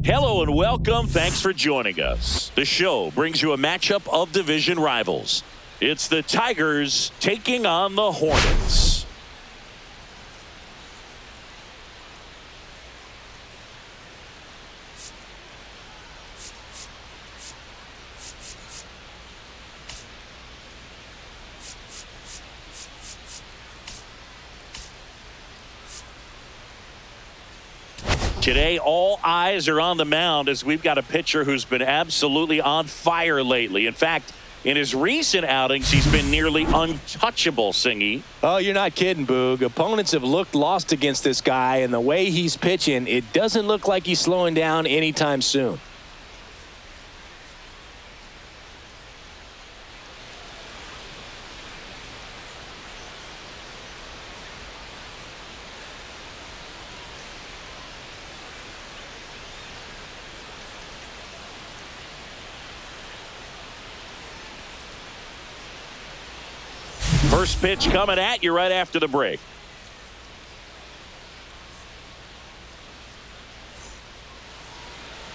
Hello and welcome. Thanks for joining us. The show brings you a matchup of division rivals. It's the Tigers taking on the Hornets. Today, all eyes are on the mound as we've got a pitcher who's been absolutely on fire lately. In fact, in his recent outings, he's been nearly untouchable, Singy. Oh, you're not kidding, Boog. Opponents have looked lost against this guy, and the way he's pitching, it doesn't look like he's slowing down anytime soon. First pitch coming at you right after the break.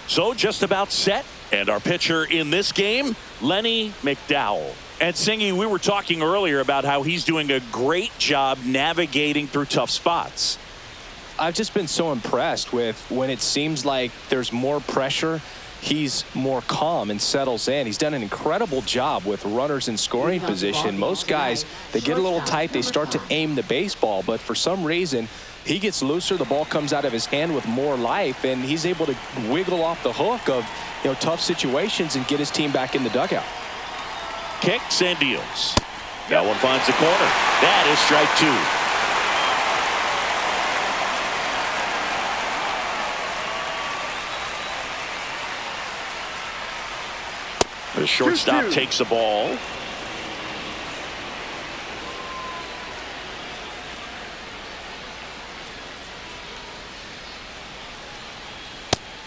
So just about set. And our pitcher in this game, Lenny McDowell. And Singy, we were talking earlier about how he's doing a great job navigating through tough spots. I've just been so impressed with when it seems like there's more pressure, he's more calm and settles in. He's done an incredible job with runners in scoring position. Most guys, they get a little tight, they start to aim the baseball, but for some reason, he gets looser, the ball comes out of his hand with more life, and he's able to wiggle off the hook of tough situations and get his team back in the dugout. Kicks and deals. That one finds the corner. That is strike two. The shortstop takes the ball.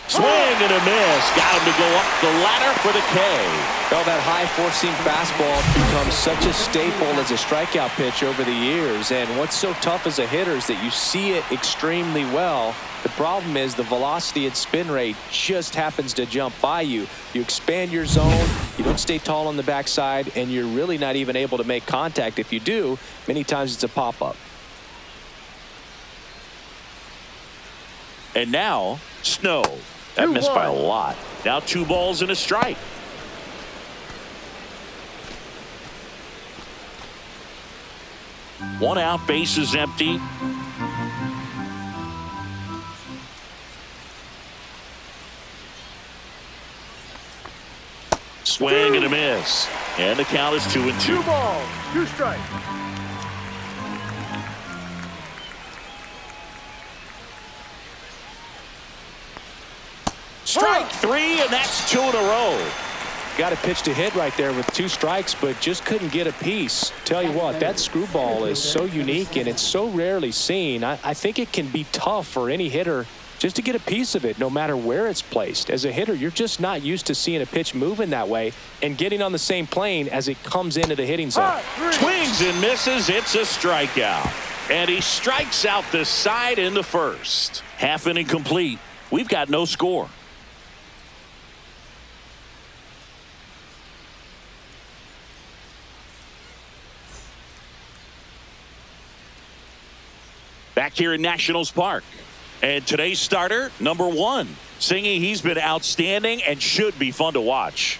Swing and a miss. Got him to go up the ladder for the K. Well, that high four-seam fastball becomes such a staple as a strikeout pitch over the years. And what's so tough as a hitter is that you see it extremely well. The problem is the velocity and spin rate just happens to jump by you. You expand your zone, you don't stay tall on the backside, and you're really not even able to make contact. If you do, many times it's a pop-up. And now, Snow. That missed by a lot. Now 2 balls and a strike. One out, base is empty. Swing and a miss. And the count is 2-2. 2 balls, 2 strikes. Strike 3, and that's 2 in a row. Got a pitch to hit right there with 2 strikes, but just couldn't get a piece. Tell you what, that screwball is so unique, and it's so rarely seen. I think it can be tough for any hitter just to get a piece of it, no matter where it's placed. As a hitter, you're just not used to seeing a pitch moving that way and getting on the same plane as it comes into the hitting zone. Swings and misses. It's a strikeout. And he strikes out the side in the first. Half inning complete. We've got no score. Back here in Nationals Park. And today's starter, number 1. Singy, he's been outstanding and should be fun to watch.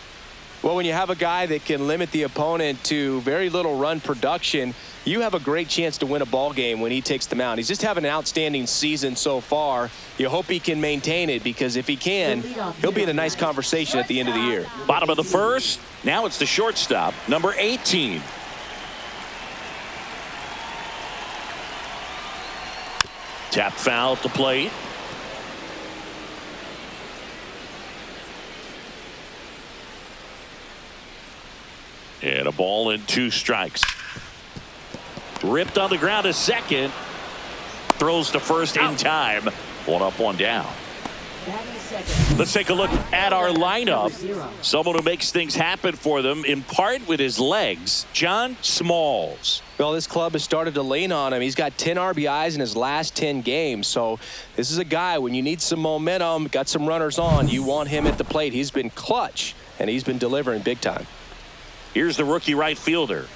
Well, when you have a guy that can limit the opponent to very little run production, you have a great chance to win a ball game when he takes the mound. He's just having an outstanding season so far. You hope he can maintain it, because if he can, he'll be in a nice conversation at the end of the year. Bottom of the first. Now it's the shortstop, number 18. Tap foul at the plate. And a ball and 2 strikes. Ripped on the ground to second. Throws to first in time. 1 up, 1 down. Let's take a look at our lineup. Someone who makes things happen for them, in part with his legs, John Smalls. Well, this club has started to lean on him. He's got 10 RBIs in his last 10 games. So this is a guy, when you need some momentum, got some runners on, you want him at the plate. He's been clutch, and he's been delivering big time. Here's the rookie right fielder.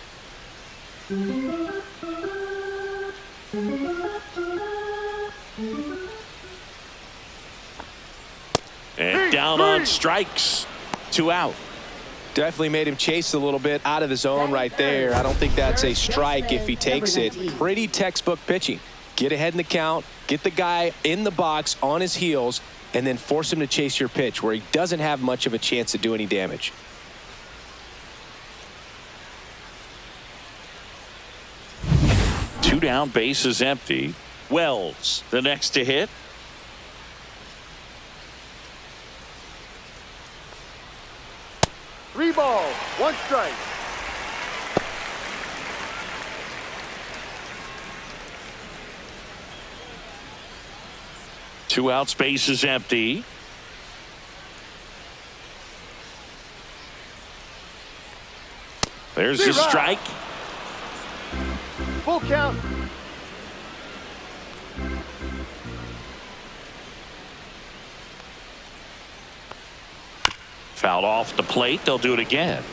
And down on strikes. 2 out. Definitely made him chase a little bit out of the zone right there. I don't think that's a strike if he takes it. Pretty textbook pitching. Get ahead in the count, get the guy in the box on his heels, and then force him to chase your pitch where he doesn't have much of a chance to do any damage. Two down, bases empty. Wells, the next to hit. Three balls, 1 strike. Two outs, bases empty. There's the strike. Full count. Fouled off the plate. They'll do it again.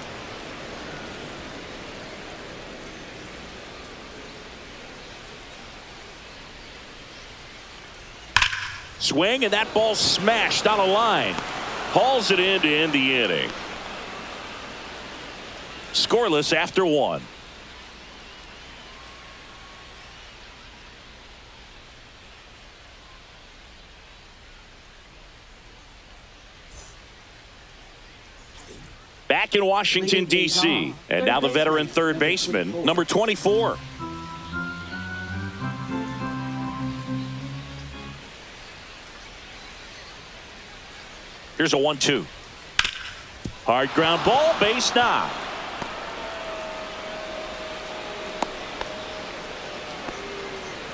Swing, and that ball smashed on a line. Hauls it in to end the inning. Scoreless after 1. Back in Washington, D.C. And now the veteran third baseman, number 24. Here's a 1-2. Hard ground ball, base knock.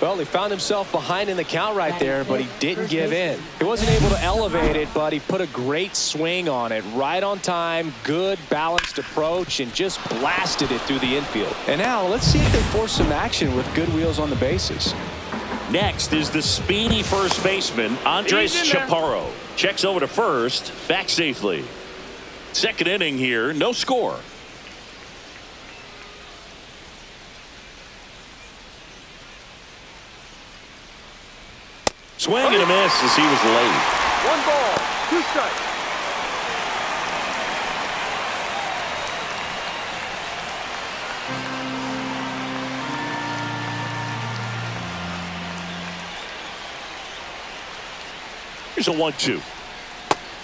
Well, he found himself behind in the count right there, but he didn't give in. He wasn't able to elevate it, but he put a great swing on it. Right on time, good balanced approach, and just blasted it through the infield. And now let's see if they force some action with good wheels on the bases. Next is the speedy first baseman, Andres Chaparro. Checks over to first, back safely. Second inning here, no score. Swing and a miss as he was late. 1 ball, 2 strikes. Here's a 1-2.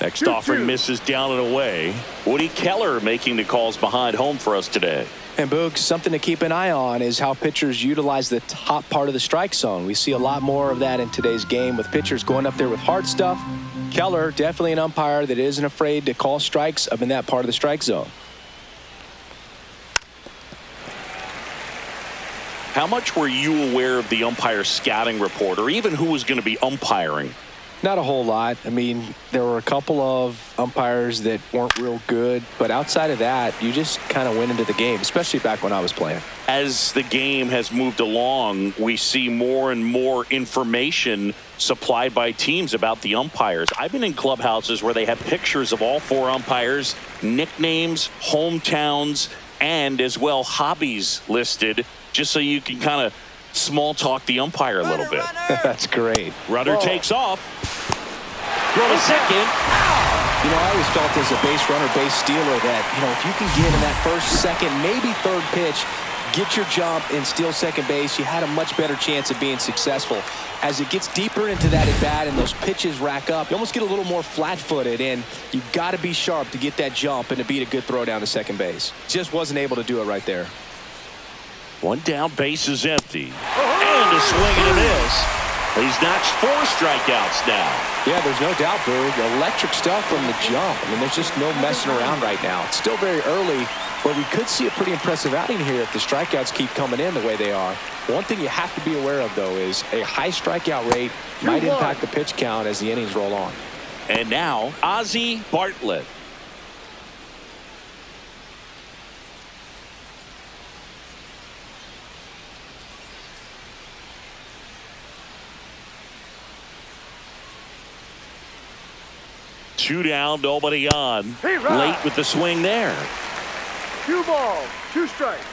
Next offering misses down and away. Woody Keller making the calls behind home for us today. And Boog, something to keep an eye on is how pitchers utilize the top part of the strike zone. We see a lot more of that in today's game with pitchers going up there with hard stuff. Keller, definitely an umpire that isn't afraid to call strikes up in that part of the strike zone. How much were you aware of the umpire scouting report, or even who was going to be umpiring? Not a whole lot. I mean, there were a couple of umpires that weren't real good, but outside of that, you just kind of went into the game, especially back when I was playing. As the game has moved along, we see more and more information supplied by teams about the umpires. I've been in clubhouses where they have pictures of all 4 umpires, nicknames, hometowns, and as well hobbies listed, just so you can kind of small talk the umpire a little bit. That's great. Runner takes off. Throw to second. You know, I always felt as a base runner, base stealer that, you know, if you can get in that first, second, maybe third pitch, get your jump and steal second base, you had a much better chance of being successful. As it gets deeper into that at bat and those pitches rack up, you almost get a little more flat-footed, and you've got to be sharp to get that jump and to beat a good throw down to second base. Just wasn't able to do it right there. 1 down, base is empty. And a swing and a miss. He's notched 4 strikeouts now. Yeah, there's no doubt, Boog. Electric stuff from the jump. I mean, there's just no messing around right now. It's still very early, but we could see a pretty impressive outing here if the strikeouts keep coming in the way they are. One thing you have to be aware of, though, is a high strikeout rate might impact the pitch count as the innings roll on. And now Ozzie Bartlett. Two down, nobody on. Late with the swing there. 2 balls, 2 strikes.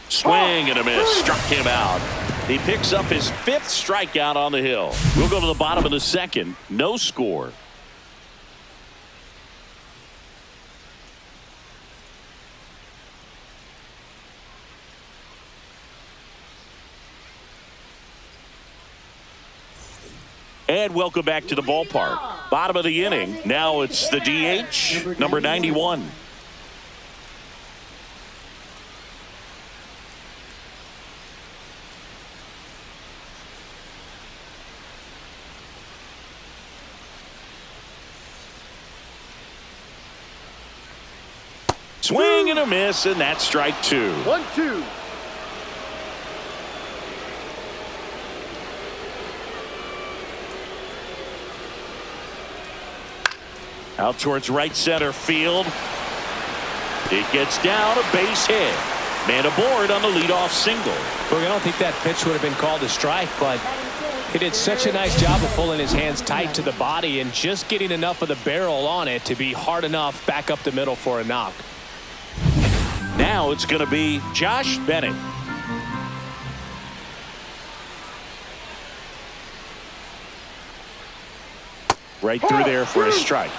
Swing and a miss. Struck him out. He picks up his 5th strikeout on the hill. We'll go to the bottom of the 2nd. No score. And welcome back to the ballpark. Bottom of the inning. Now it's the DH, number 91. Swing and a miss, and that's strike 2. 1-2. Out towards right center field. It gets down, a base hit. Man aboard on the leadoff single. Look, I don't think that pitch would have been called a strike, but he did such a nice job of pulling his hands tight to the body and just getting enough of the barrel on it to be hard enough back up the middle for a knock. Now it's going to be Josh Bennett. Right through there for a strike.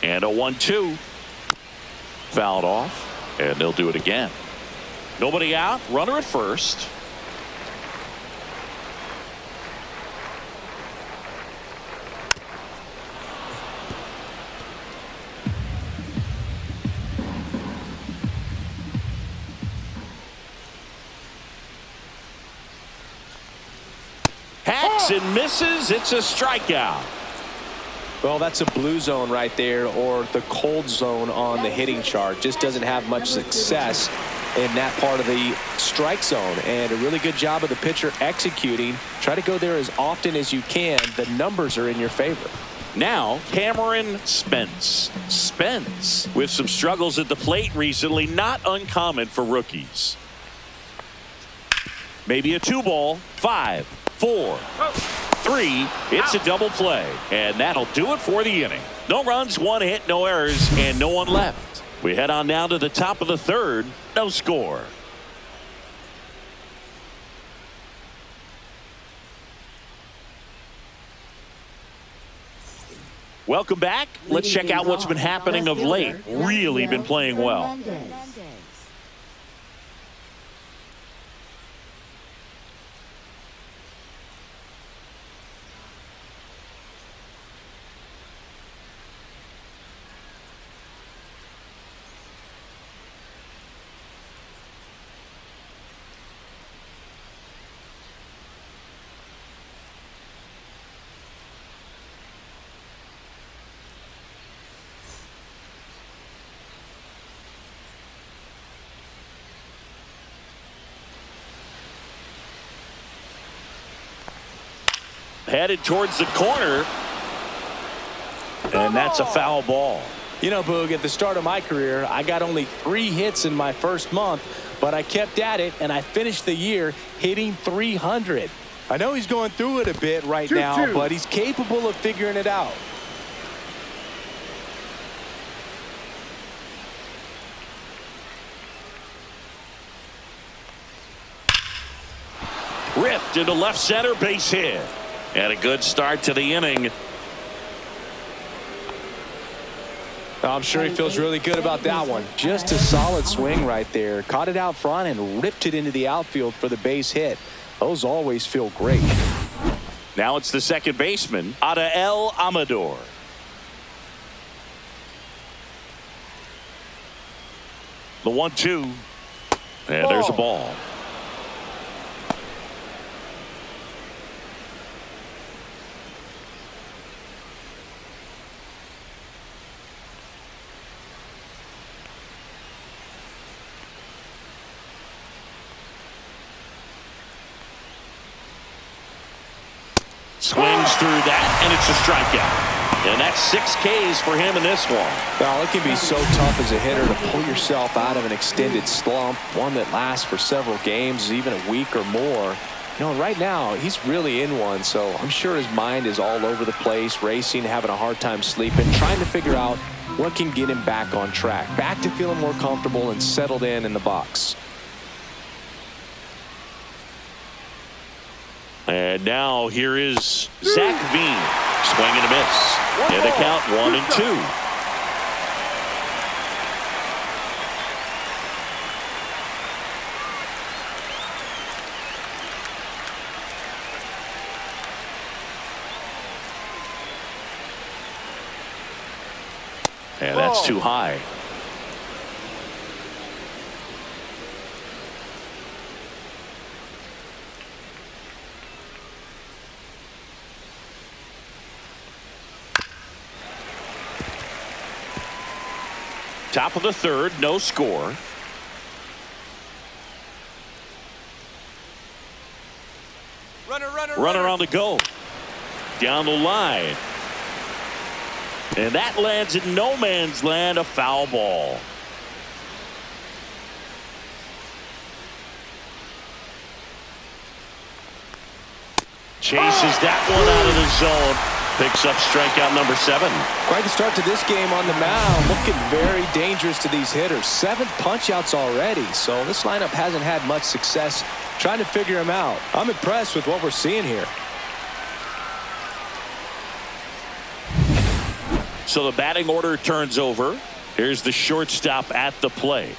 And a 1-2. Fouled off, and they'll do it again. Nobody out, runner at first. Hacks and misses. It's a strikeout. Well, that's a blue zone right there, or the cold zone on the hitting chart. Just doesn't have much success in that part of the strike zone, and a really good job of the pitcher executing. Try to go there as often as you can. The numbers are in your favor. Now Cameron Spence. Spence with some struggles at the plate recently, not uncommon for rookies. Maybe a 2-ball. 5, 4, 3. It's a double play, and that'll do it for the inning. No runs, 1 hit, no errors, and no one left. We head on down to the top of the 3rd. No score. Welcome back. Let's check out what's been happening of late. Really been playing well. Headed towards the corner, and that's a foul ball. You know, Boog, at the start of my career, I got only 3 hits in my first month, but I kept at it, and I finished the year hitting 300. I know he's going through it a bit right now, but he's capable of figuring it out. Ripped into left center, base hit. And a good start to the inning. I'm sure he feels really good about that one. Just a solid swing right there. Caught it out front and ripped it into the outfield for the base hit. Those always feel great. Now it's the second baseman, Adael Amador. The 1-2. And there's a ball. Swings through that, and it's a strikeout. And that's 6 Ks for him in this one. Well, it can be so tough as a hitter to pull yourself out of an extended slump, one that lasts for several games, even a week or more. You know, right now, he's really in one, so I'm sure his mind is all over the place, racing, having a hard time sleeping, trying to figure out what can get him back on track, back to feeling more comfortable and settled in the box. And now here is Zach Veen. Swing and a miss. And the count 1-2. And that's too high. Top of the third, no score. Runner on the go. Down the line. And that lands in no man's land, a foul ball. Chases that one out of the zone. Picks up strikeout number 7. Quite the start to this game on the mound. Looking very dangerous to these hitters. 7 punch-outs already. So this lineup hasn't had much success trying to figure him out. I'm impressed with what we're seeing here. So the batting order turns over. Here's the shortstop at the plate.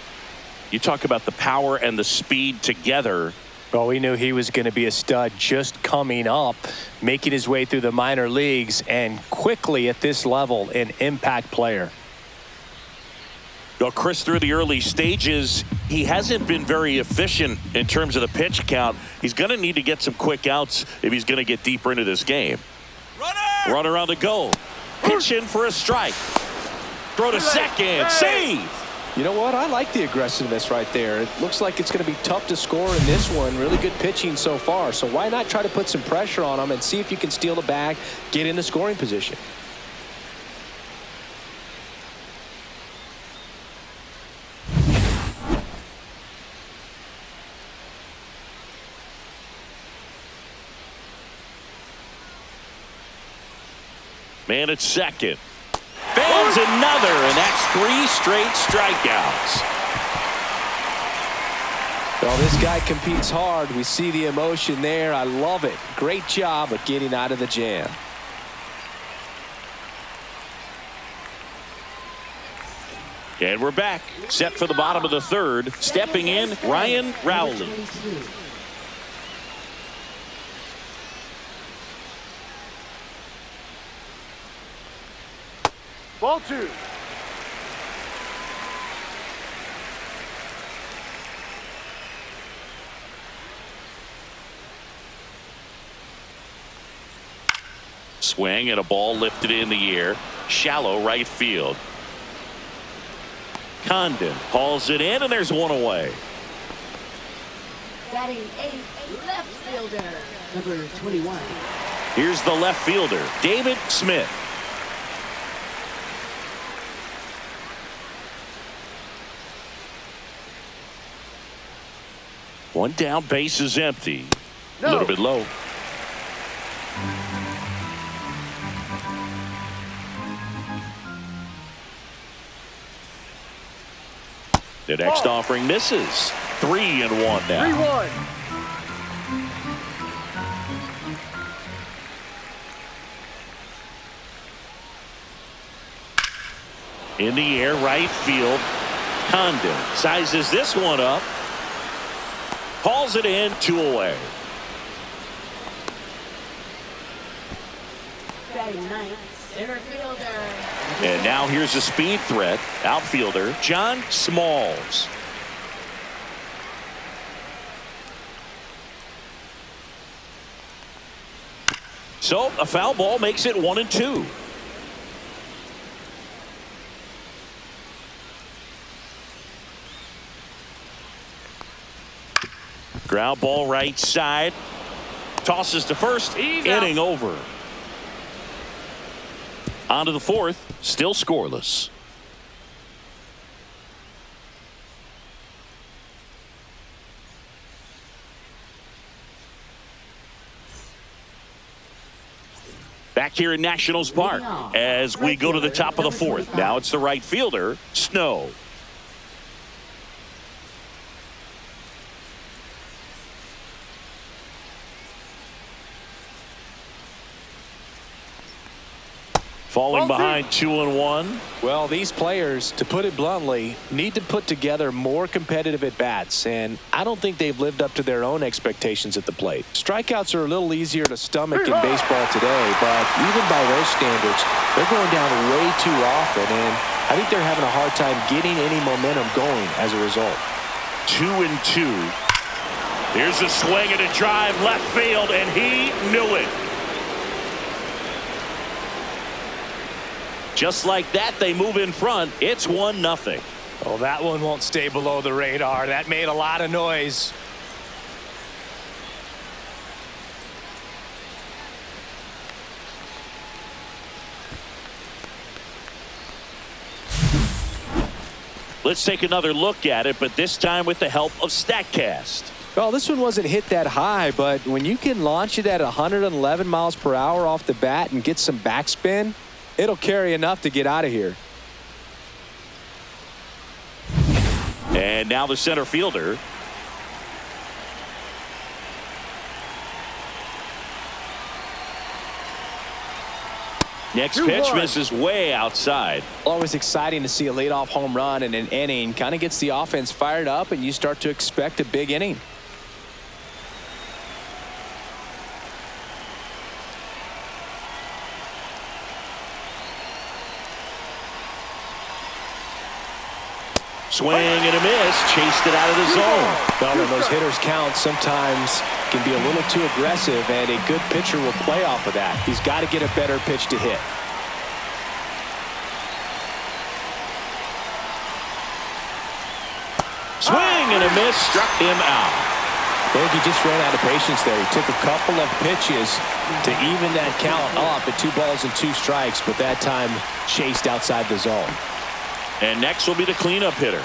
You talk about the power and the speed together. Well, we knew he was going to be a stud just coming up, making his way through the minor leagues, and quickly at this level, an impact player. Well, Chris, through the early stages, he hasn't been very efficient in terms of the pitch count. He's going to need to get some quick outs if he's going to get deeper into this game. Runner on the go. Pitch in for a strike. Throw to second. Save. You know what? I like the aggressiveness right there. It looks like it's going to be tough to score in this one. Really good pitching so far. So why not try to put some pressure on him and see if you can steal the bag, get in the scoring position. Man at second. Fans another, and that's 3 straight strikeouts. Well, this guy competes hard. We see the emotion there. I love it. Great job of getting out of the jam. And we're back. Set for the bottom of the third. Stepping in, Ryan Rowley. Ball 2. Swing and a ball lifted in the air. Shallow right field. Condon hauls it in, and there's one away. Batting 8th, left fielder, number 21. Here's the left fielder, David Smith. One down, base is empty. A little bit low. The next offering misses. 3-1 now. 3-1. In the air, right field. Condon sizes this one up. Hauls it in, 2 away. Batting 9th, center fielder. And now here's a speed threat. Outfielder John Smalls. So a foul ball makes it 1-2. Ground ball right side. tosses to first. Inning over. On to the fourth. Still scoreless. Back here in Nationals Park as we go to the top of the fourth. Now it's the right fielder, Snow. Falling behind 2-1. Well, these players, to put it bluntly, need to put together more competitive at-bats, and I don't think they've lived up to their own expectations at the plate. Strikeouts are a little easier to stomach in baseball today, but even by those standards, they're going down way too often, and I think they're having a hard time getting any momentum going as a result. 2-2. Here's a swing and a drive left field, and he knew it. Just like that, they move in front. It's 1-0. Oh, that one won't stay below the radar. That made a lot of noise. Let's take another look at it, but this time with the help of StatCast. Well, this one wasn't hit that high, but when you can launch it at 111 miles per hour off the bat and get some backspin, it'll carry enough to get out of here. And now the center fielder. Next pitch misses way outside. Always exciting to see a leadoff home run in an inning. Kind of gets the offense fired up, and you start to expect a big inning. Swing and a miss. Chased it out of the zone. Well, when those hitters count, sometimes can be a little too aggressive, and a good pitcher will play off of that. He's got to get a better pitch to hit. Swing and a miss. Struck him out. I think he just ran out of patience there. He took a couple of pitches to even that count up at 2 balls and 2 strikes, but that time chased outside the zone. And next will be the cleanup hitter.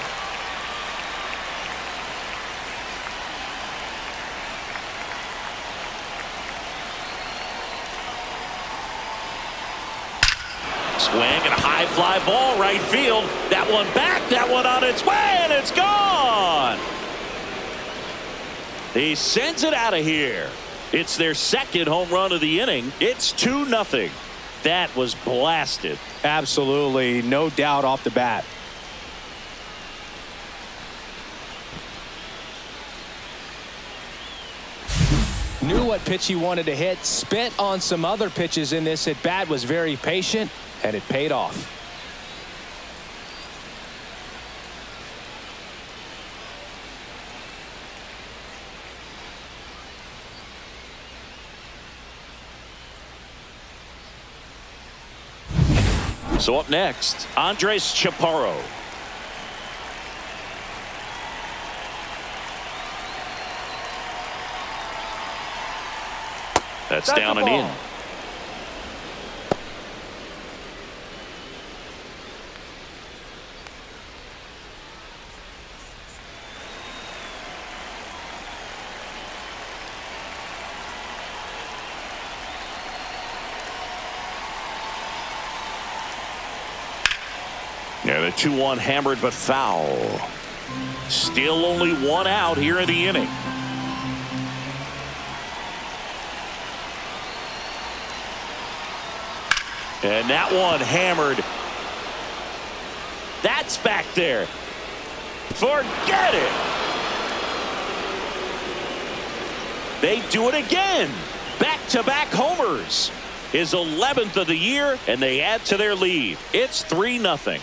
Swing and a high fly ball right field. That one back, that one on its way, and it's gone. He sends it out of here. It's their second home run of the inning. It's 2-0. That was blasted. Absolutely, no doubt off the bat. Knew what pitch he wanted to hit, spent on some other pitches in this at bat, was very patient, and it paid off. So up next, Andres Chaparro. That's down and in. Yeah, the 2-1 hammered but foul. Still only 1 out here in the inning. And that one hammered. That's back there. Forget it. They do it again. Back-to-back homers. His 11th of the year, and they add to their lead. It's 3-0.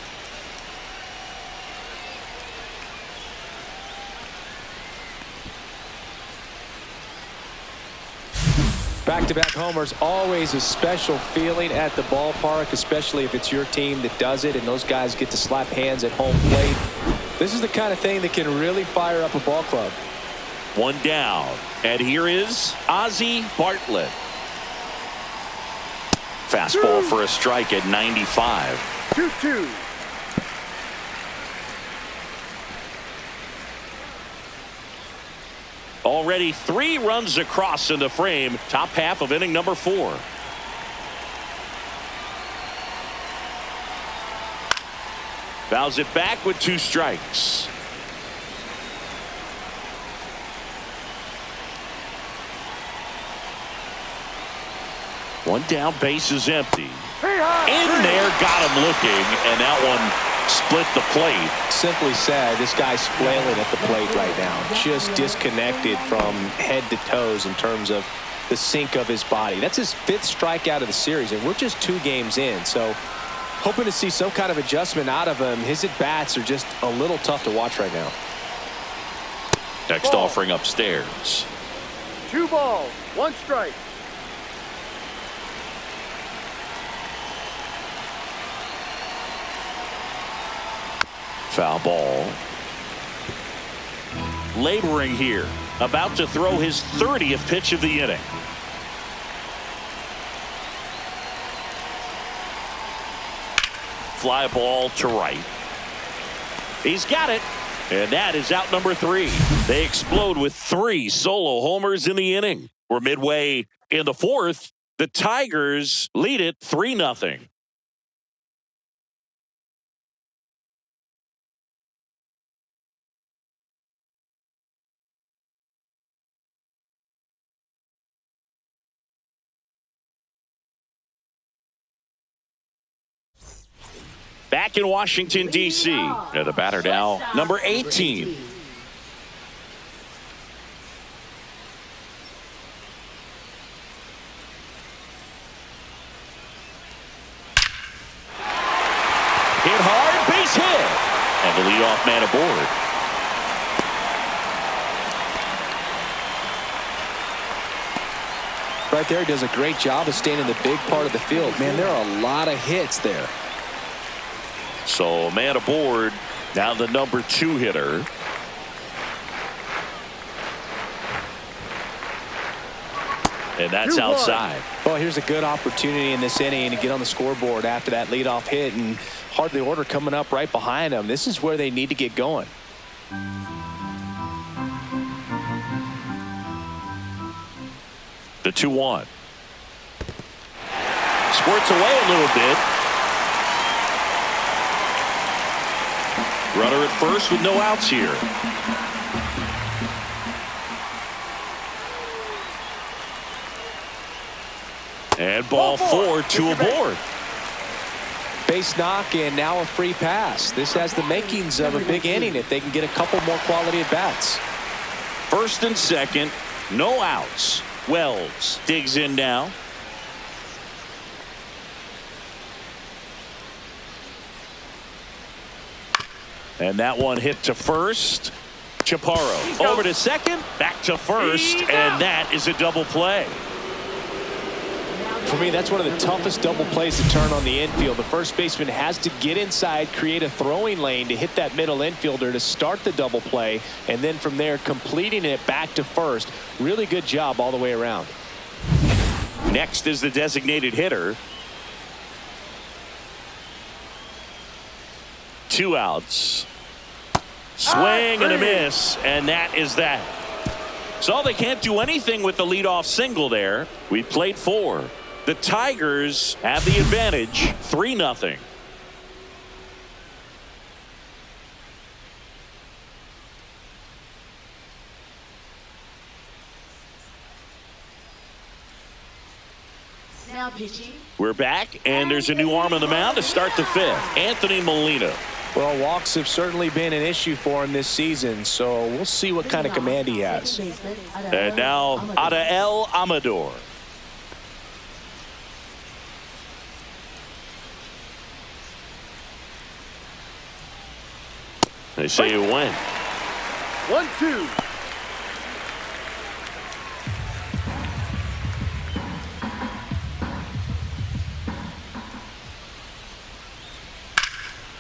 Back-to-back homers, always a special feeling at the ballpark, especially if it's your team that does it and those guys get to slap hands at home plate. This is the kind of thing that can really fire up a ball club. One down. And here is Ozzie Bartlett. Fastball for a strike at 95. 2-2. Already 3 runs across in the frame. Top half of inning number 4. Fouls it back with 2 strikes. One down, base is empty. In there, got him looking, and that one split the plate. Simply said, this guy's flailing at the plate right now. Just disconnected from head to toes in terms of the sink of his body. That's his 5th strikeout of the series, and we're just 2 games in. So hoping to see some kind of adjustment out of him. His at-bats are just a little tough to watch right now. Next offering upstairs. 2 balls, 1 strike. Foul ball. Laboring here. About to throw his 30th pitch of the inning. Fly ball to right. He's got it. And that is out number 3. They explode with 3 solo homers in the inning. We're midway in the 4th. The Tigers lead it 3-0. Back in Washington, D.C. The batter now, number 18. Hit hard, base hit. And the leadoff man aboard. Right there, he does a great job of staying in the big part of the field. Man, there are a lot of hits there. So, man aboard, now the number 2 hitter. And that's outside. Well, here's a good opportunity in this inning to get on the scoreboard after that leadoff hit, and hardly order coming up right behind them. This is where they need to get going. The 2-1. Squirts away a little bit. Runner at first with no outs here. And ball 4, 2 aboard. Base knock and now a free pass. This has the makings of a big inning if they can get a couple more quality at bats. First and second, no outs. Wells digs in now. And that one hit to first. Chaparro over to second, back to first, and that is a double play. For me, that's one of the toughest double plays to turn on the infield. The first baseman has to get inside, create a throwing lane to hit that middle infielder to start the double play, and then from there completing it back to first. Really good job all the way around. Next is the designated hitter. 2 outs. Swing and a miss, and that is that. So they can't do anything with the leadoff single there. We played 4. The Tigers have the advantage, 3-0. Now pitching. We're back, and there's a new arm on the mound to start the 5th. Anthony Molina. Well, walks have certainly been an issue for him this season, so we'll see what kind of command he has. And now Adael Amador. They say you win. 1-2.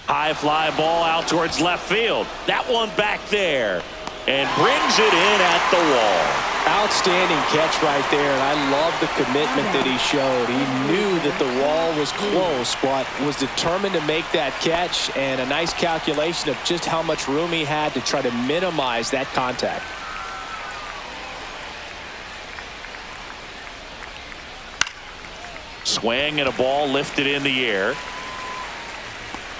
High fly ball out towards left field. That one back there. and brings it in at the wall. Outstanding catch right there, and I love the commitment that he showed. He knew that the wall was close, but was determined to make that catch, and a nice calculation of just how much room he had to try to minimize that contact. Swing and a ball lifted in the air.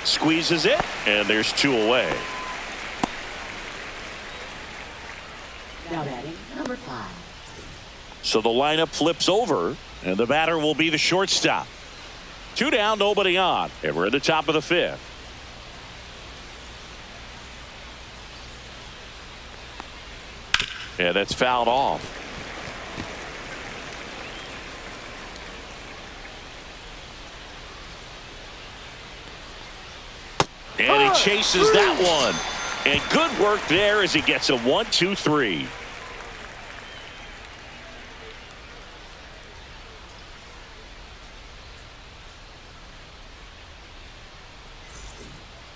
Squeezes it, and there's 2 away. Now batting, number 5. So the lineup flips over, and the batter will be the shortstop. 2 down, nobody on, and we're at the top of the 5th. Yeah, that's fouled off. And he chases that one. And good work there as he gets a 1-2-3.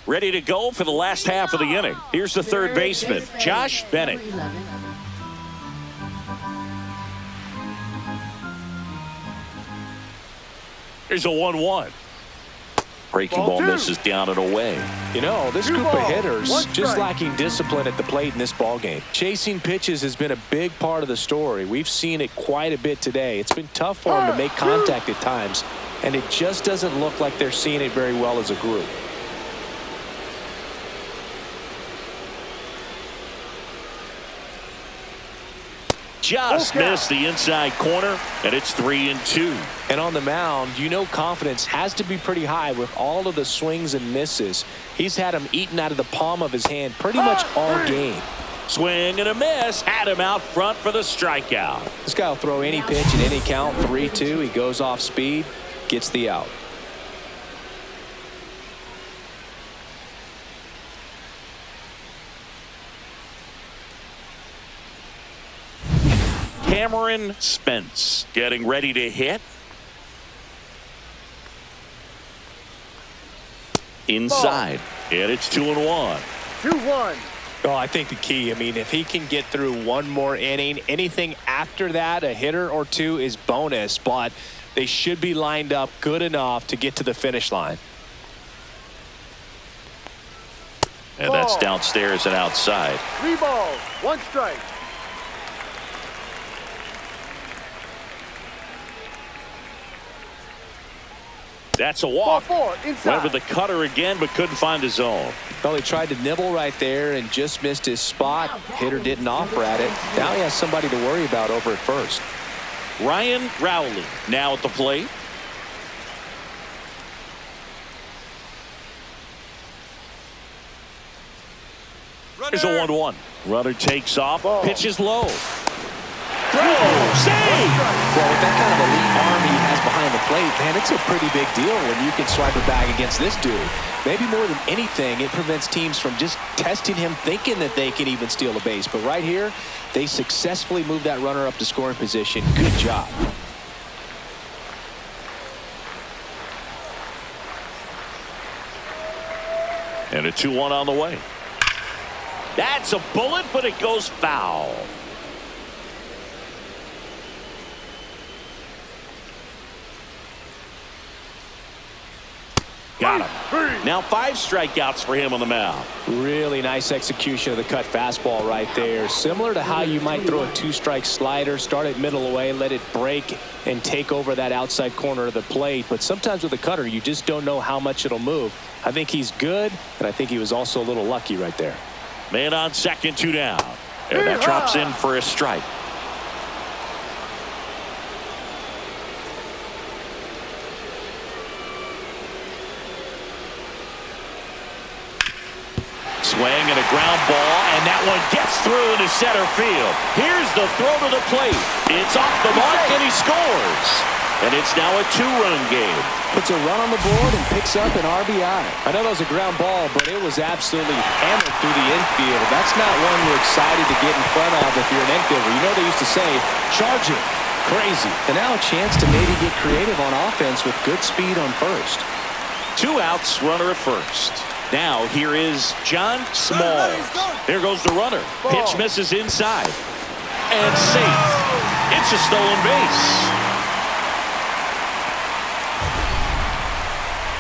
Ready to go for the last half of the inning. Here's the third baseman, Josh Bennett. Here's a 1-1. Breaking ball misses down and away. You know, this group of hitters just lacking discipline at the plate in this ballgame. Chasing pitches has been a big part of the story. We've seen it quite a bit today. It's been tough for them to make contact at times, and it just doesn't look like they're seeing it very well as a group. Just missed the inside corner, and it's 3-2. And on the mound, you know confidence has to be pretty high with all of the swings and misses. He's had them eaten out of the palm of his hand pretty much all game. Swing and a miss. Had him out front for the strikeout. This guy will throw any pitch at any count. 3-2. He goes off speed, gets the out. Cameron Spence getting ready to hit. Inside. And it's 2-1. 2-1. Oh, I think the key, if he can get through one more inning, anything after that, a hitter or two is bonus, but they should be lined up good enough to get to the finish line. And that's downstairs and outside. 3 balls, 1 strike. That's a walk. Ball 4, inside. Went with the cutter again, but couldn't find his zone. Well, he tried to nibble right there and just missed his spot. Hitter didn't offer at it. Now he has somebody to worry about over at first. Ryan Rowley now at the plate. There's a 1-1. Runner takes off. Pitches low. Throw. Save. Well, with that kind of elite arm he has behind the plate, man, it's a pretty big deal when you can swipe it back against this dude. Maybe more than anything, it prevents teams from just testing him, thinking that they can even steal a base. But right here, they successfully moved that runner up to scoring position. Good job. And a 2-1 on the way. That's a bullet, but it goes foul. Got him. Now 5 strikeouts for him on the mound. Really nice execution of the cut fastball right there. Similar to how you might throw a 2-strike slider, start it middle away, let it break and take over that outside corner of the plate. But sometimes with the cutter, you just don't know how much it'll move. I think he's good, and I think he was also a little lucky right there. Man on second, 2 down. And that drops in for a strike. Swing and a ground ball, and that one gets through into center field. Here's the throw to the plate. It's off the mark, and he scores. And it's now a 2-run game. Puts a run on the board and picks up an RBI. I know that was a ground ball, but it was absolutely hammered through the infield. That's not one you're excited to get in front of if you're an infielder. You know they used to say, charge it. Crazy. And now a chance to maybe get creative on offense with good speed on first. 2 outs, runner at first. Now here is John Small. There goes the runner. Pitch misses inside. And safe. It's a stolen base.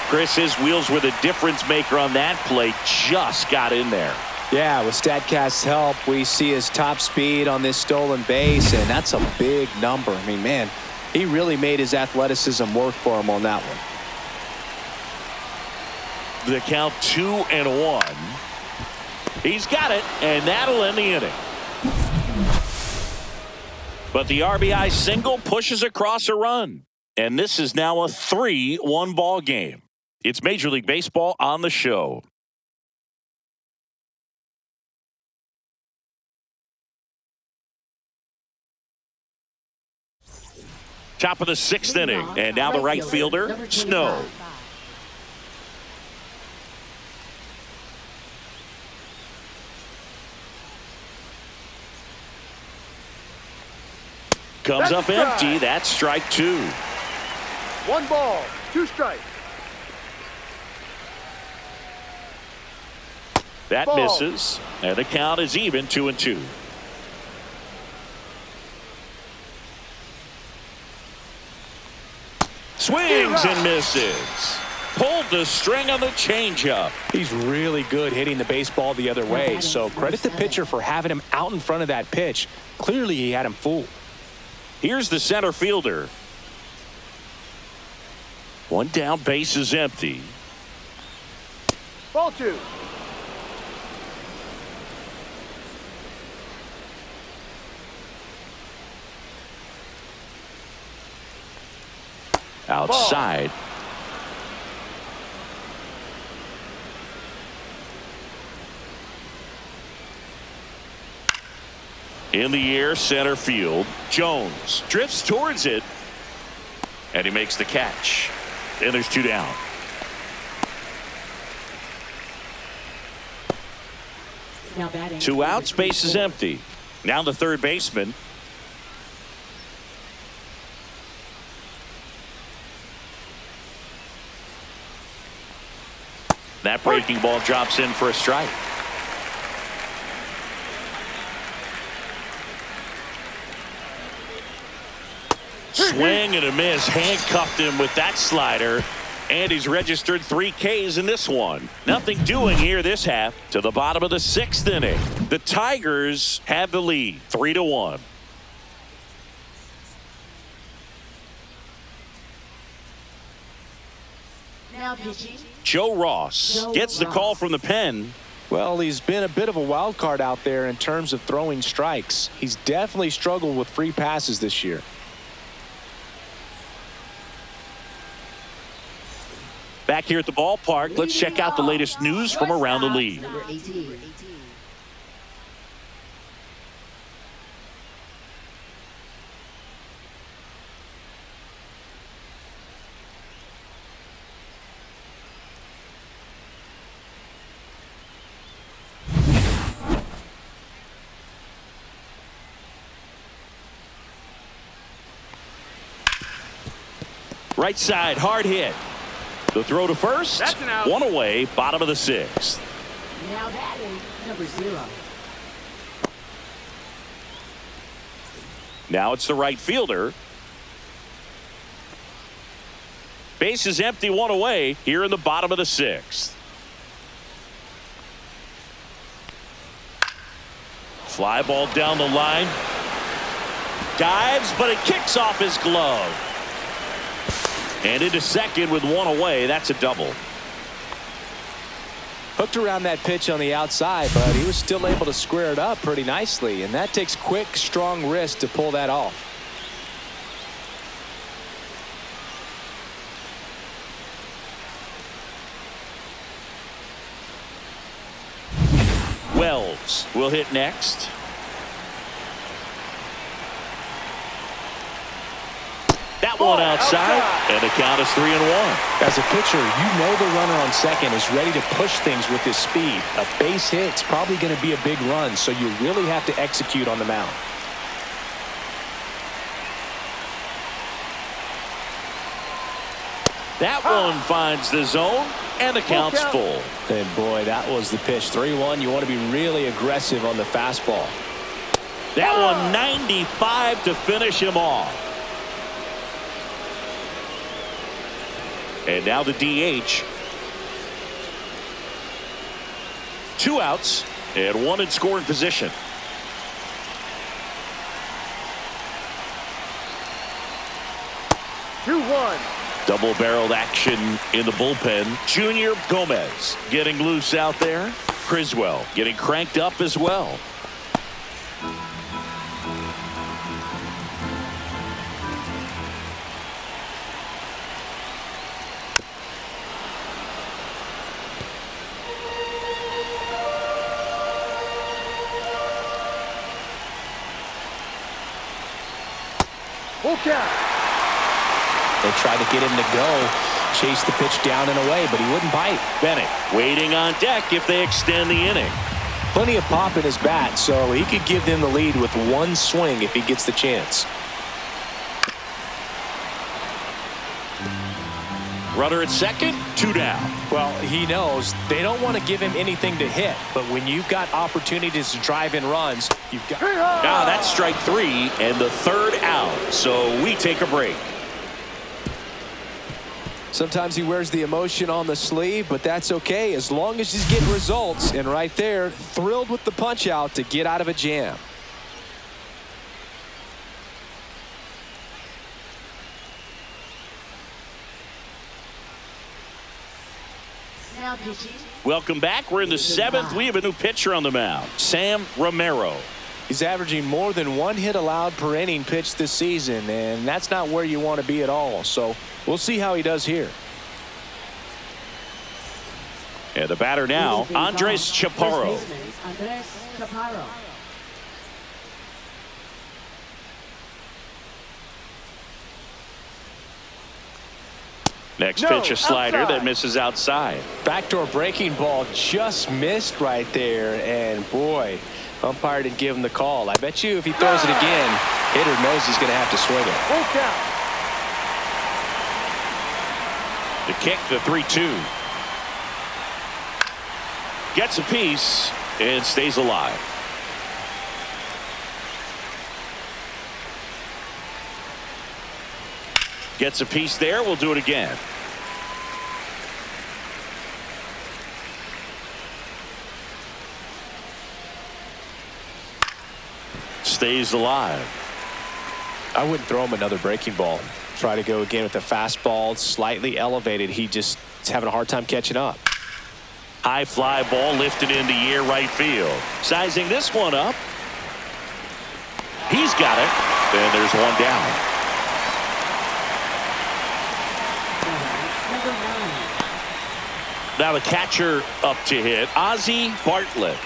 Chris, his wheels were the difference maker on that play. Just got in there. Yeah, with StatCast's help, we see his top speed on this stolen base, and that's a big number. I mean, man, he really made his athleticism work for him on that one. The count 2-1. He's got it, and that'll end the inning. But the RBI single pushes across a run. And this is now a 3-1 ball game. It's Major League Baseball on the show. Top of the 6th inning, and now the right fielder, Snow. Comes up empty. That's strike 2. 1 ball, 2 strikes. That ball. Misses, and the count is even 2-2. Swings and misses. Pulled the string on the changeup. He's really good hitting the baseball the other way, so credit the pitcher for having him out in front of that pitch. Clearly he had him fooled. Here's the center fielder. 1 down, base is empty. Ball 2. Outside. In the air, center field. Jones drifts towards it. And he makes the catch. And there's 2 down. Now batting. 2 outs, base is empty. Now the third baseman. That breaking ball drops in for a strike. Swing and a miss. Handcuffed him with that slider. And he's registered 3 Ks in this one. Nothing doing here this half. To the bottom of the 6th inning. The Tigers have the lead. 3-1. Now pitching. Joe Ross gets the call from the pen. Well, he's been a bit of a wild card out there in terms of throwing strikes. He's definitely struggled with free passes this year. Back here at the ballpark, let's check out the latest news from around the league. Number 18. Right side, hard hit. The throw to first. That's an out. 1 away, bottom of the 6th. Now batting. Number 0. Now it's the right fielder. Base is empty, 1 away here in the bottom of the 6th. Fly ball down the line. Dives, but it kicks off his glove. And into second with 1 away. That's a double. Hooked around that pitch on the outside, but he was still able to square it up pretty nicely, and that takes quick, strong wrist to pull that off. Wells will hit next. That one outside, and the count is 3-1. As a pitcher, you know the runner on second is ready to push things with his speed. A base hit's probably going to be a big run, so you really have to execute on the mound. That one finds the zone, and the count's full. And boy, that was the pitch. 3-1. You want to be really aggressive on the fastball. That one 95 to finish him off. And now the DH. 2 outs and 1 in scoring position. Double-barreled action in the bullpen. Junior Gomez getting loose out there. Criswell getting cranked up as well. Full count. They tried to get him to go, chase the pitch down and away, but he wouldn't bite. Bennett waiting on deck if they extend the inning. Plenty of pop in his bat, so he could give them the lead with 1 swing if he gets the chance. Runner at second, 2 down. Well, he knows they don't want to give him anything to hit, but when you've got opportunities to drive in runs, you've got... Now that's strike 3 and the 3rd out, so we take a break. Sometimes he wears the emotion on the sleeve, but that's okay as long as he's getting results. And right there, thrilled with the punch out to get out of a jam. Now pitching. Welcome back. We're in the 7th. We have a new pitcher on the mound, Sam Romero. He's averaging more than 1 hit allowed per inning pitched this season, and that's not where you want to be at all. So we'll see how he does here. And the batter now, Andres Chaparro. Andres Chaparro. Next pitch, a slider that misses outside. Backdoor breaking ball just missed right there, and boy, umpire didn't give him the call. I bet you if he throws it again, hitter knows he's going to have to swing it. Full count. The kick, the 3-2. Gets a piece and stays alive. Gets a piece there. We'll do it again. Stays alive. I wouldn't throw him another breaking ball. Try to go again with the fastball, slightly elevated. He just is having a hard time catching up. High fly ball lifted in the air right field. Sizing this one up. He's got it. And there's 1 down. Number 9. Now the catcher up to hit, Ozzie Bartlett.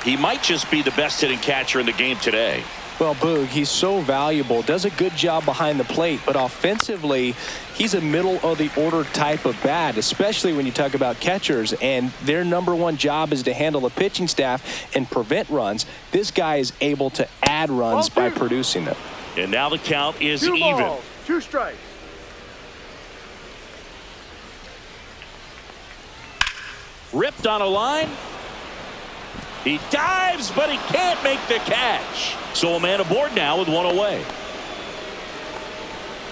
He might just be the best hitting catcher in the game today. Well, Boog, he's so valuable, does a good job behind the plate, but offensively, he's a middle of the order type of bat, especially when you talk about catchers, and their #1 job is to handle the pitching staff and prevent runs. This guy is able to add runs by producing them. And now the count is 2 even. balls, 2 strikes. Ripped on a line. He dives, but he can't make the catch. So a man aboard now with 1 away.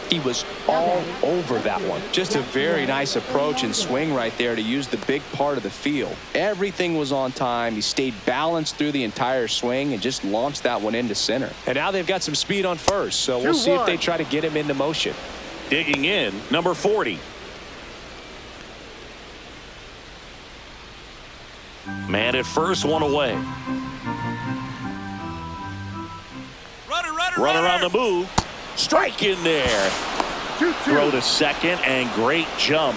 He was all over that one. Just a very nice approach and swing right there to use the big part of the field. Everything was on time. He stayed balanced through the entire swing and just launched that one into center. And now they've got some speed on first, so we'll see if they try to get him into motion. Digging in, number 40. Man at first, 1 away. Runner on the move. Strike in there. 2-2. Throw to second and great jump.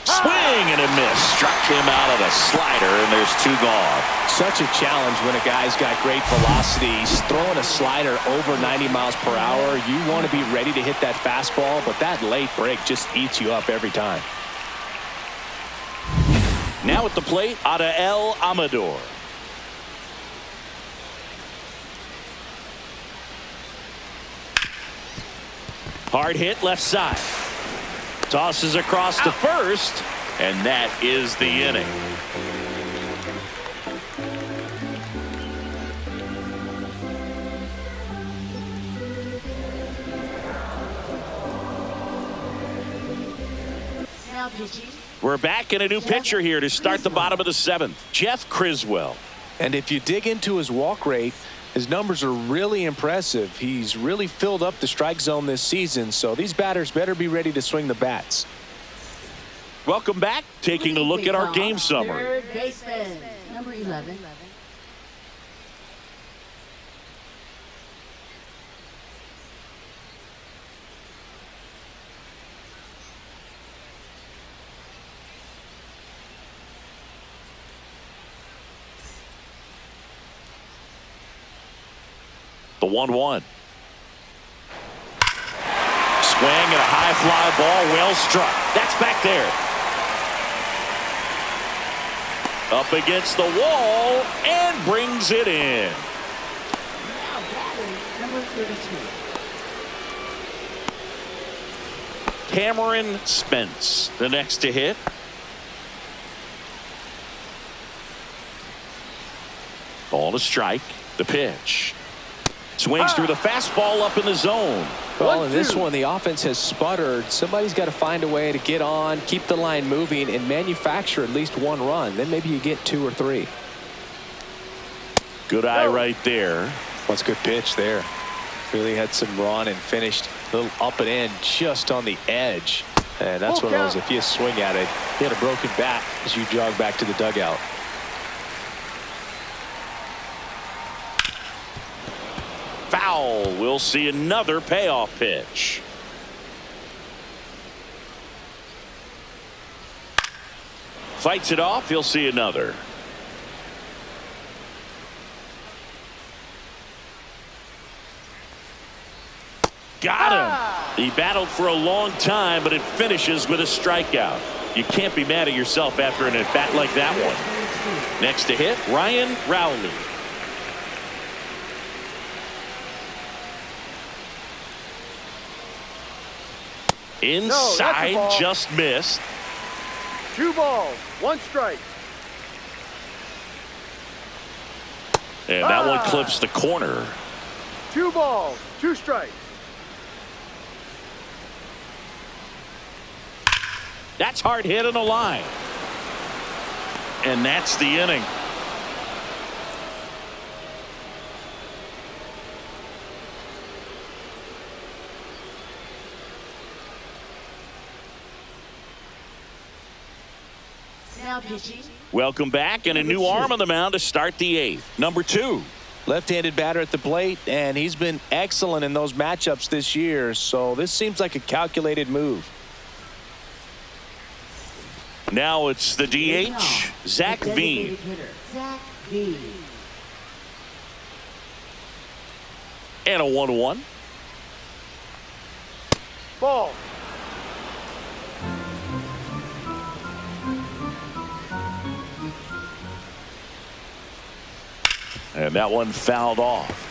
Swing and a miss. Struck him out of the slider, and there's 2 gone. Such a challenge when a guy's got great velocity. He's throwing a slider over 90 miles per hour. You want to be ready to hit that fastball, but that late break just eats you up every time. Now at the plate, Adael Amador. Hard hit left side. Tosses across to first, and that is the inning. Now pitching. We're back in a new pitcher here to start the bottom of the seventh. Jeff Criswell. And if you dig into his walk rate, his numbers are really impressive. He's really filled up the strike zone this season, so these batters better be ready to swing the bats. Welcome back. Taking a look at our game summary. Third baseman, number 11. The 1-1. Swing and a high fly ball, well struck. That's back there. Up against the wall and brings it in. Now batting, number 32. Cameron Spence, the next to hit. Ball to strike. The pitch. Swings through the fastball up in the zone. Well, in this one, the offense has sputtered. Somebody's got to find a way to get on, keep the line moving, and manufacture at least one run. Then maybe you get 2 or 3. Good eye right there. That's a good pitch there. Really had some run and finished a little up and in just on the edge. And that's one of those, if you swing at it, you had a broken bat as you jog back to the dugout. Foul. We'll see another payoff pitch. Fights it off. He'll see another. Got him. He battled for a long time, but it finishes with a strikeout. You can't be mad at yourself after an at-bat like that one. Next to hit, Ryan Rowley. Inside, just missed. 2 balls, 1 strike. And that one clips the corner. 2 balls, 2 strikes. That's hard hit on the line. And that's the inning. Now pitching. Welcome back, and a new arm on the mound to start the 8th. Number 2. Left-handed batter at the plate, and he's been excellent in those matchups this year, so this seems like a calculated move. Now it's the DH, Zach Veen. Zach Veen. And a 1-1. Ball. And that one fouled off.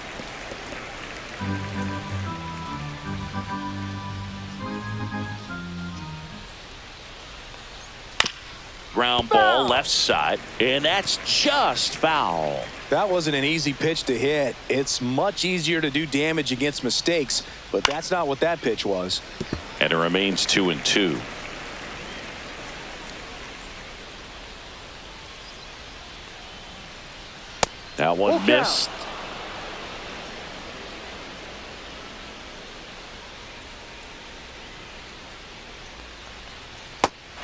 Ground ball left side, and that's just foul. That wasn't an easy pitch to hit. It's much easier to do damage against mistakes, but that's not what that pitch was. And it remains 2-2. That one missed.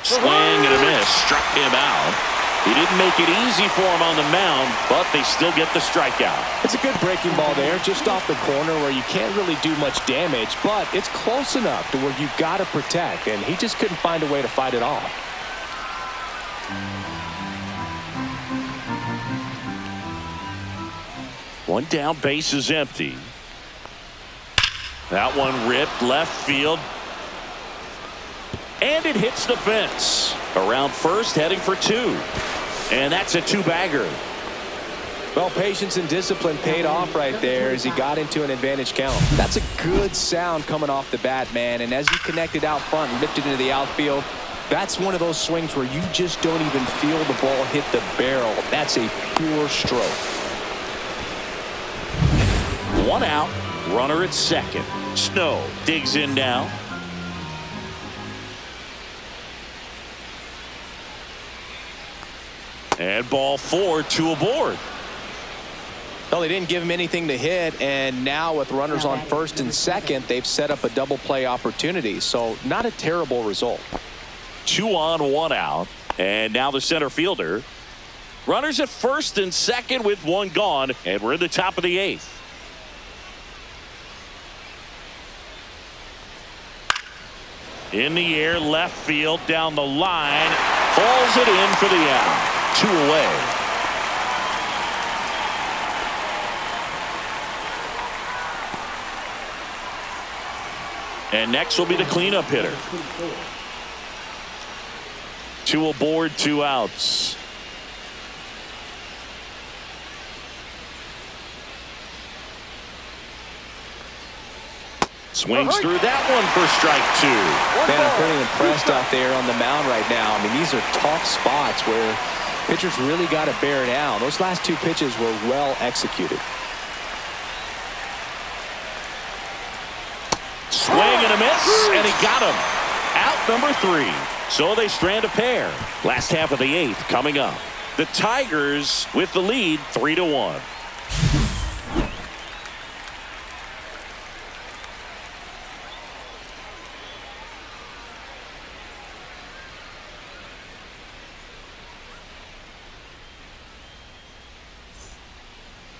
Swing and a miss. Struck him out. He didn't make it easy for him on the mound, but they still get the strikeout. It's a good breaking ball there, just off the corner where you can't really do much damage, but it's close enough to where you've got to protect, and he just couldn't find a way to fight it off. One down, base is empty. That one ripped left field. And it hits the fence. Around first, heading for two. And that's a two-bagger. Well, patience and discipline paid off right there as he got into an advantage count. That's a good sound coming off the bat, man. And as he connected out front and lifted into the outfield, that's one of those swings where you just don't even feel the ball hit the barrel. That's a pure stroke. One out, runner at second. Snow digs in now. And ball four, two aboard. Well, they didn't give him anything to hit, and now with runners on first and second, they've set up a double play opportunity. So not a terrible result. 2 on, 1 out. And now the center fielder. Runners at first and second with 1 gone, and we're in the top of the 8th. In the air, left field, down the line. Hauls it in for the out. 2 away. And next will be the cleanup hitter. 2 aboard, 2 outs. Swings through that one for strike 2. Man, I'm pretty impressed out there on the mound right now. I mean, these are tough spots where pitchers really got to bear down. Those last 2 pitches were well executed. Swing and a miss, and he got him. Out number 3. So they strand a pair. Last half of the 8th coming up. The Tigers with the lead, 3-1.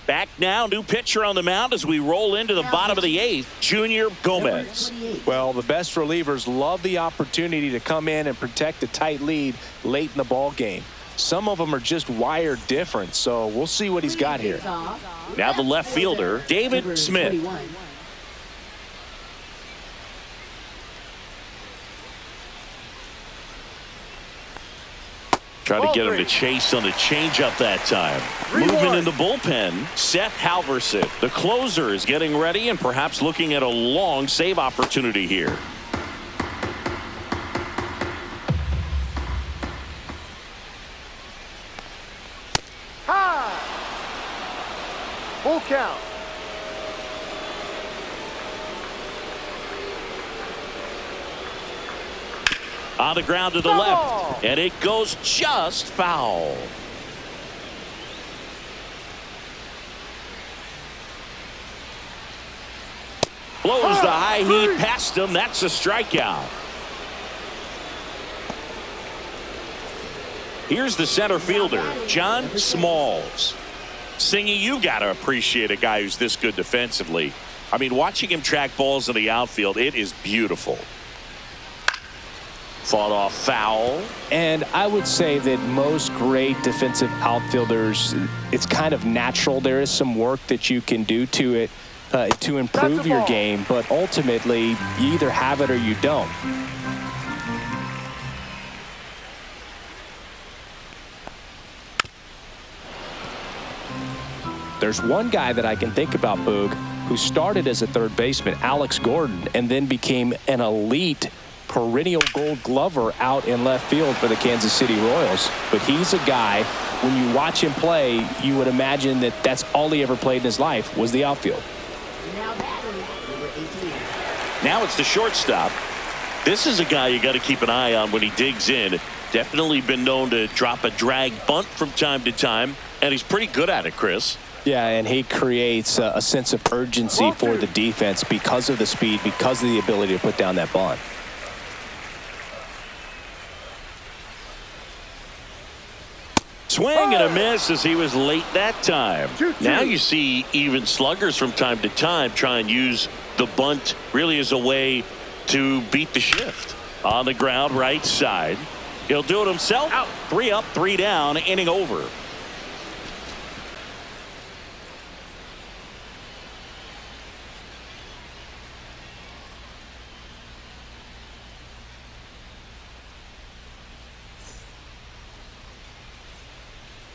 Back now, new pitcher on the mound as we roll into the bottom of the 8th, Junior Gomez. Well, the best relievers love the opportunity to come in and protect a tight lead late in the ball game. Some of them are just wired different, so we'll see what he's got here. Now the left fielder, David Smith. Trying to get him to chase on the changeup that time. Moving in the bullpen, Seth Halverson. The closer is getting ready and perhaps looking at a long save opportunity here. High. Full count. On the ground to the left, and it goes just foul. Blows the high heat past him. That's a strikeout. Here's the center fielder, John Smalls. Singy, you got to appreciate a guy who's this good defensively. I mean, watching him track balls in the outfield, it is beautiful. Fought off foul. And I would say that most great defensive outfielders, it's kind of natural. There is some work that you can do to it to improve your game, but ultimately you either have it or you don't. There's one guy that I can think about, Boog, who started as a third baseman, Alex Gordon, and then became an elite perennial Gold Glover out in left field for the Kansas City Royals. But he's a guy, when you watch him play, you would imagine that that's all he ever played in his life was the outfield. Now it's the shortstop. This is a guy you got to keep an eye on when he digs in. Definitely been known to drop a drag bunt from time to time, and he's pretty good at it, Chris. Yeah, and he creates a sense of urgency for the defense because of the speed, because of the ability to put down that bunt. Swing and a miss as he was late that time. Now you see even sluggers from time to time try and use the bunt really as a way to beat the shift. On the ground, right side. He'll do it himself. Out. 3 up, 3 down, inning over.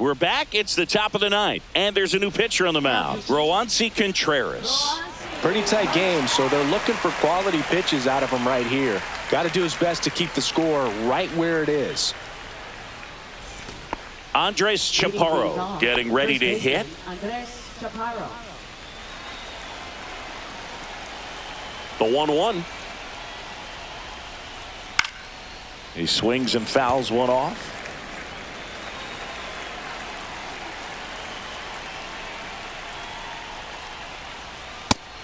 We're back. It's the top of the ninth, and there's a new pitcher on the mound, Roansy Contreras. Pretty tight game, so they're looking for quality pitches out of him right here. Got to do his best to keep the score right where it is. Andres Chaparro getting ready to hit. Andres Chaparro. The 1-1. He swings and fouls one off.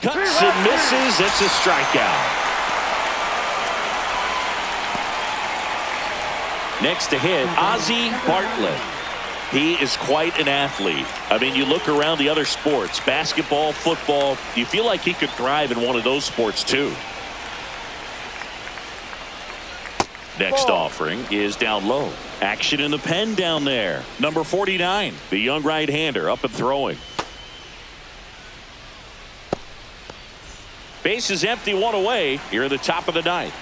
Cuts and misses. It's a strikeout. Next to hit, Ozzie Bartlett. He is quite an athlete. I mean, you look around the other sports, basketball, football, you feel like he could thrive in one of those sports too. Next offering is down low. Action in the pen down there. Number 49, the young right-hander, up and throwing. Base is empty, one away here at the top of the ninth.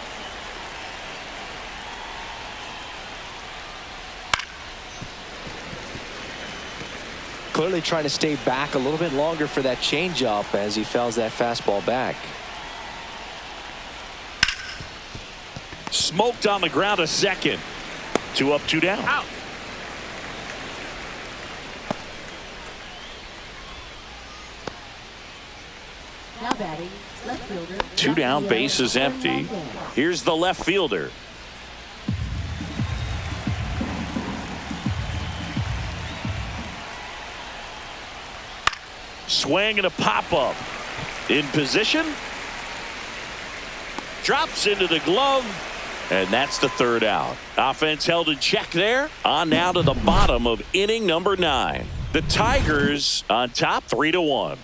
Clearly trying to stay back a little bit longer for that changeup as he fouls that fastball back. Smoked on the ground a second. 2 up, 2 down. Out. Now batting, left fielder. 2 down, base is empty. Here's the left fielder. Swing and a pop-up. In position. Drops into the glove. And that's the 3rd out. Offense held in check there. On now to the bottom of inning number 9. The Tigers on top 3-1.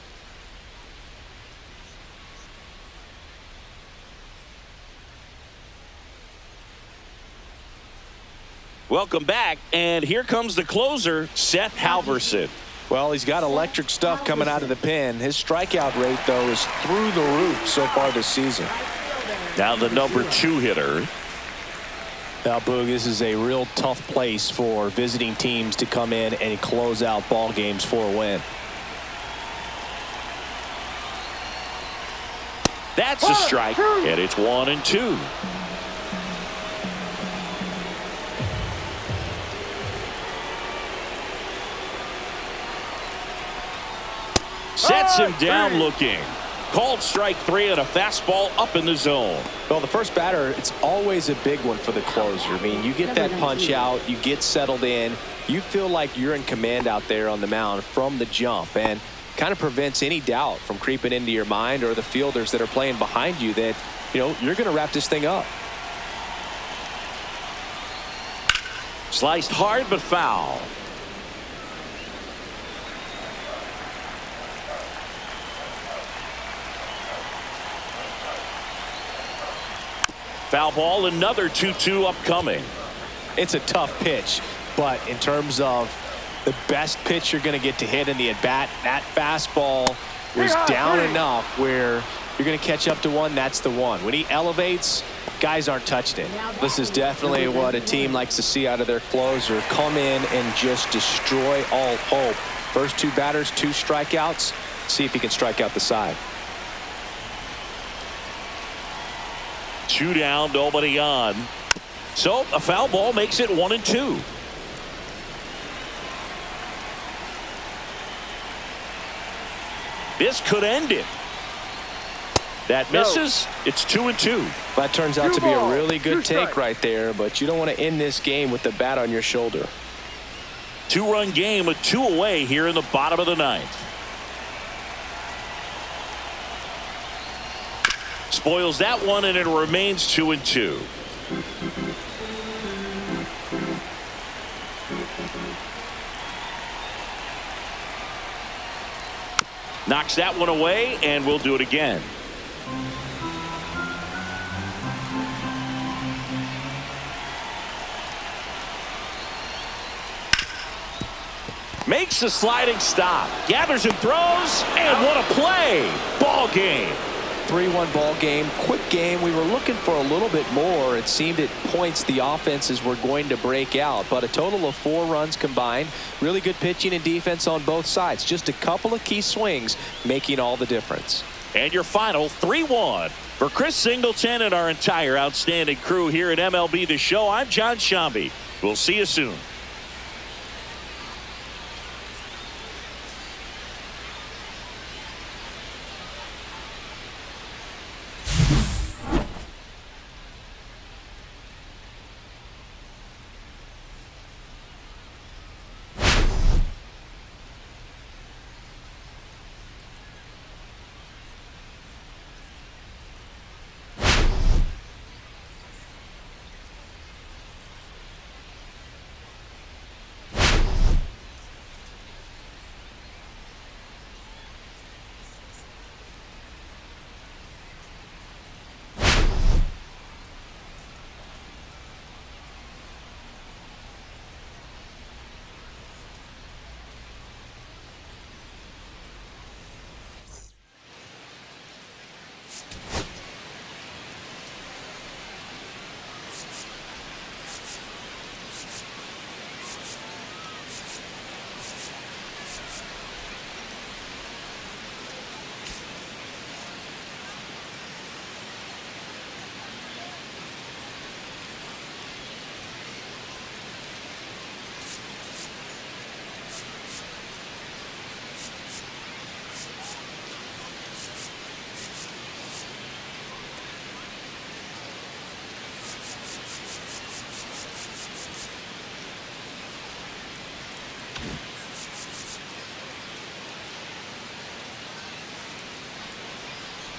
Welcome back, and here comes the closer, Seth Halverson. Well, he's got electric stuff coming out of the pen. His strikeout rate, though, is through the roof so far this season. Now the number 2 hitter. Now, Boog, this is a real tough place for visiting teams to come in and close out ball games for a win. That's a strike, and it's 1-2. Sets him down looking. Called strike 3 on a fastball up in the zone. Well, the first batter, it's always a big one for the closer. I mean, you get that punch out, you get settled in, you feel like you're in command out there on the mound from the jump, and kind of prevents any doubt from creeping into your mind or the fielders that are playing behind you that, you know, you're going to wrap this thing up. Sliced hard but foul. Foul ball, another 2-2 upcoming. It's a tough pitch, but in terms of the best pitch you're going to get to hit in the at-bat, that fastball was down enough where you're going to catch up to one. That's the one. When he elevates, guys aren't touching it. This is definitely what a team likes to see out of their closer. Come in and just destroy all hope. First 2 batters, 2 strikeouts. See if he can strike out the side. 2 down, nobody on. So a foul ball makes it 1-2. This could end it. That misses. It's 2-2. That turns out to be a really good take right there, but you don't want to end this game with the bat on your shoulder. 2-run game with 2 away here in the bottom of the 9th. Spoils that one, and it remains 2-2. Knocks that one away, and we'll do it again. Makes the sliding stop. Gathers and throws, and what a play. Ball game. 3-1 ball game. Quick game. We were looking for a little bit more. It seemed at points the offenses were going to break out, but a total of 4 runs combined. Really good pitching and defense on both sides. Just a couple of key swings making all the difference. And your final 3-1. For Chris Singleton and our entire outstanding crew here at MLB The Show, I'm John Shambi. We'll see you soon.